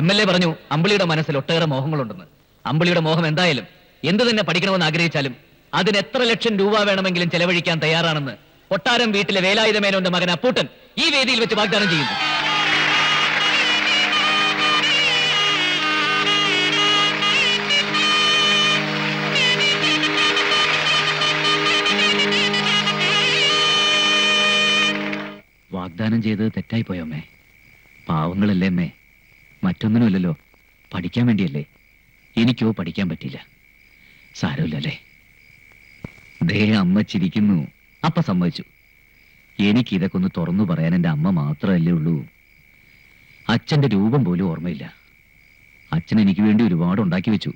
MLA പറഞ്ഞു അമ്പിളിയുടെ മനസ്സിൽ ഒട്ടേറെ മോഹങ്ങളുണ്ടെന്ന്. അമ്പിളിയുടെ മോഹം എന്തായാലും എന്തു തന്നെ പഠിക്കണമെന്ന് ആഗ്രഹിച്ചാലും അതിന് എത്ര ലക്ഷം രൂപ വേണമെങ്കിലും ചെലവഴിക്കാൻ തയ്യാറാണെന്ന് കൊട്ടാരം വീട്ടിലെ വേലായുധ മേനോന്റെ മകൻ അപ്പൂട്ടൻ ഈ വേദിയിൽ വെച്ച് വാഗ്ദാനം ചെയ്യുന്നു. വാഗ്ദാനം ചെയ്തത് തെറ്റായി പോയോ അമ്മേ? പാവങ്ങളല്ലേ അമ്മേ, മറ്റൊന്നിനുമല്ലല്ലോ, പഠിക്കാൻ വേണ്ടിയല്ലേ. എനിക്കോ പഠിക്കാൻ പറ്റില്ല. സാരമില്ലല്ലേ. ദേ അമ്മ ചിരിക്കുന്നു. അപ്പ സമ്മതിച്ചു. എനിക്കിതൊക്കെ ഒന്ന് തുറന്നു പറയാൻ എൻ്റെ അമ്മ മാത്രമല്ലേ ഉള്ളൂ. അച്ഛൻ്റെ രൂപം പോലും ഓർമ്മയില്ല. അച്ഛൻ എനിക്ക് വേണ്ടി ഒരുപാട് ഉണ്ടാക്കി വെച്ചു.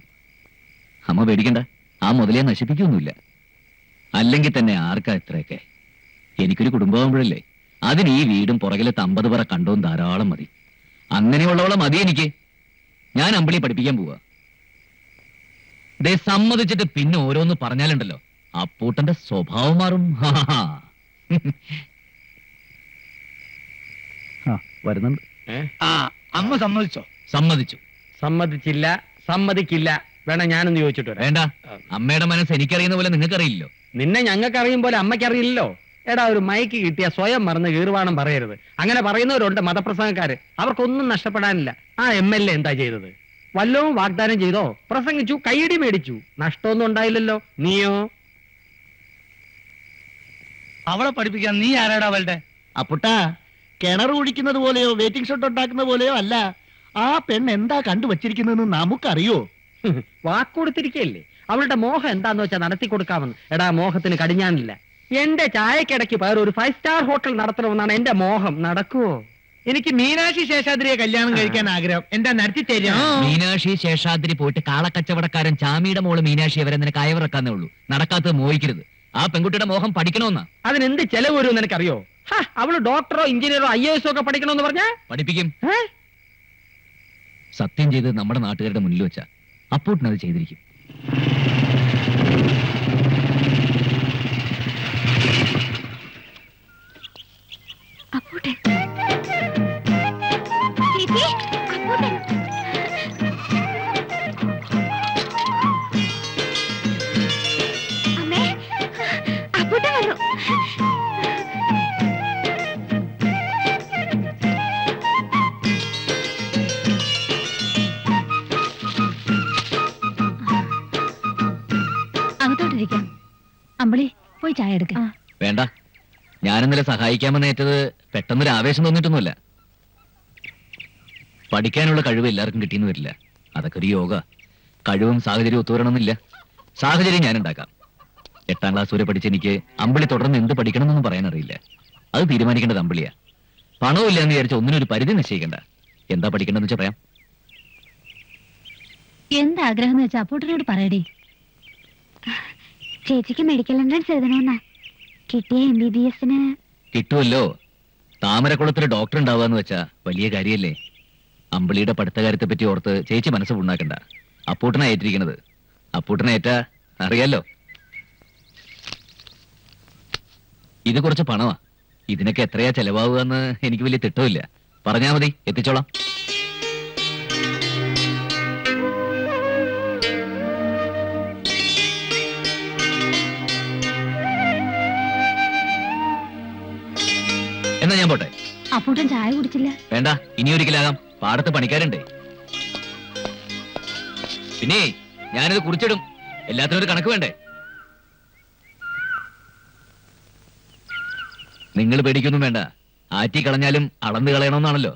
അമ്മ പേടിക്കണ്ട, ആ മുതലേ നശിപ്പിക്കൊന്നുമില്ല. അല്ലെങ്കിൽ തന്നെ ആർക്കാ ഇത്രയൊക്കെ? എനിക്കൊരു കുടുംബമാകുമ്പോഴല്ലേ, അതിന് ഈ വീടും പുറകിലത്തെ 50 പറ കണ്ടോം ധാരാളം മതി. അങ്ങനെയുള്ളവളെ മതി എനിക്ക്. ഞാൻ അമ്പിളി പഠിപ്പിക്കാൻ പോവാ. ദേ സമ്മതിച്ചിട്ട് പിന്നെ ഓരോന്ന് പറഞ്ഞാലുണ്ടല്ലോ, അപ്പൂട്ടന്റെ സ്വഭാവം മാറും. വരുന്നുണ്ട്. അമ്മ സമ്മതിച്ചോ? സമ്മതിച്ചു. സമ്മതിച്ചില്ല, സമ്മതിക്കില്ല. വേണം ഞാനൊന്ന് ചോദിച്ചിട്ട് വരാം. വേണ്ട, അമ്മയുടെ മനസ്സ് എനിക്കറിയുന്ന പോലെ നിങ്ങൾക്കറിയില്ലോ. നിന്നെ ഞങ്ങൾക്ക് അറിയും പോലെ അമ്മയ്ക്കറിയില്ലല്ലോ. എടാ, ഒരു മൈക്ക് കിട്ടിയ സ്വയം മറന്ന് കീറുവാണം പറയരുത്. അങ്ങനെ പറയുന്നവരുണ്ട് മതപ്രസംഗക്കാര്. അവർക്കൊന്നും നഷ്ടപ്പെടാനില്ല. ആ MLA എന്താ ചെയ്തത്? വല്ലവും വാഗ്ദാനം ചെയ്തോ? പ്രസംഗിച്ചു, കൈയടി മേടിച്ചു, നഷ്ടമൊന്നും ഉണ്ടായില്ലല്ലോ. നീയോ? അവളെ പഠിപ്പിക്കാൻ നീ ആരാടാ അവളുടെ? അപ്പുട്ടാ, കിണർ കുഴിക്കുന്നത് പോലെയോ വെയിറ്റിംഗ് ഷോട്ട് ഉണ്ടാക്കുന്ന പോലെയോ അല്ല. ആ പെണ്ണ് എന്താ കണ്ടുവച്ചിരിക്കുന്നതെന്ന് നമുക്കറിയോ? വാക്കുകൊടുത്തിരിക്കല്ലേ. അവളുടെ മോഹം എന്താന്ന് വെച്ചാൽ നടത്തി കൊടുക്കാമെന്ന്. എടാ, മോഹത്തിന് കടിഞ്ഞാണില്ല. എന്റെ ചായക്കിടയ്ക്ക് പകരം ഒരു 5 സ്റ്റാർ ഹോട്ടൽ നടത്തണമെന്നാണ് എന്റെ മോഹം. നടക്കുവോ? എനിക്ക് മീനാക്ഷി ശേഷാദ്രിയെ കല്യാണം കഴിക്കാൻ ആഗ്രഹം. എന്താ നടത്തി തരാം? മീനാക്ഷി ശേഷാദ്രി പോയിട്ട് കാളക്കച്ചവടക്കാരൻ ചാമിയുടെ മോള് മീനാക്ഷി അവരെ നിനക്ക് അയവിറക്കാന്നേ ഉള്ളൂ. നടക്കാത്തത് മോഹിക്കരുത്. ആ പെൺകുട്ടിയുടെ മോഹം പഠിക്കണമെന്നാ. അതിനെന്ത് ചെലവ് വരുമെന്ന് എനിക്കറിയോ? അവള് ഡോക്ടറോ എഞ്ചിനീയറോ IAS ഒക്കെ പഠിക്കണമെന്ന് പറഞ്ഞാ പഠിപ്പിക്കും. സത്യം ചെയ്ത് നമ്മുടെ നാട്ടുകാരുടെ മുന്നിൽ വെച്ചാ അപ്പൂട്ടിനത് ചെയ്തിരിക്കും. അകത്തോട്ടിരിക്കാം. അമ്പിളി, പോയി ചായ എടുക്ക. വേണ്ട, ഞാനിന്നലെ സഹായിക്കാമെന്ന് ഏറ്റത് പെട്ടെന്നൊരു ആവേശം തോന്നിയിട്ടൊന്നുമില്ല. പഠിക്കാനുള്ള കഴിവ് എല്ലാവർക്കും കിട്ടിയെന്ന് വരില്ല. അതൊക്കെ ഒരു യോഗ. കഴിവും സാഹചര്യവും ഒത്തുവരണമെന്നില്ല. സാഹചര്യം ഞാൻ ഉണ്ടാക്കാം. 8ാം ക്ലാസ് വരെ പഠിച്ച എനിക്ക് അമ്പിളി തുടർന്ന് എന്ത് പഠിക്കണമെന്നൊന്നും പറയാനറിയില്ല. അത് തീരുമാനിക്കേണ്ടത് അമ്പിളിയാ. പണവും ഇല്ല എന്ന് വിചാരിച്ച ഒന്നിനൊരു പരിധി നിശ്ചയിക്കണ്ട. എന്താ പഠിക്കേണ്ടതെന്ന് വെച്ചാൽ പറയാം. എന്താഗ്രഹം എന്ന് വെച്ചാ അപ്പൂട്ടനോട് പറയടി. ചേച്ചിക്ക് മെഡിക്കൽ എൻട്രൻസ് എഴുതണമെന്നാ. കിട്ടിയ MBBS-ന് കിട്ടുമല്ലോ. താമരക്കുളത്തിൽ ഡോക്ടർ ഉണ്ടാവാന്ന് വെച്ചാ വലിയ കാര്യല്ലേ. അമ്പിളിയുടെ പഠിത്ത കാര്യത്തെ പറ്റി ഓർത്ത് ചേച്ചി മനസ്സ് പുണ്ണാക്കണ്ട. അപ്പൂട്ടനാ ഏറ്റിരിക്കണത്. അപ്പൂട്ടനെ ഏറ്റാ അറിയാലോ. ഇത് കുറച്ച് പണമാ. ഇതിനൊക്കെ എത്രയാ ചെലവാവുക എന്ന് എനിക്ക് വലിയ തിട്ടമില്ല. പറഞ്ഞാ മതി, എത്തിച്ചോളാം. എന്നാ ഞാൻ പോട്ടെ. അപ്പൂട്ടൻ ചായ കുടിച്ചില്ല. വേണ്ട, ഇനി ഒരിക്കലാകാം. പാടത്ത് പണിക്കാരുണ്ടേ. പിന്നെ ഞാനിത് കുറിച്ചിടും. എല്ലാത്തിനും ഒരു കണക്ക് വേണ്ടേ? നിങ്ങൾ പേടിക്കൊന്നും വേണ്ട. ആറ്റി കളഞ്ഞാലും അളന്ന് കളയണമെന്നാണല്ലോ.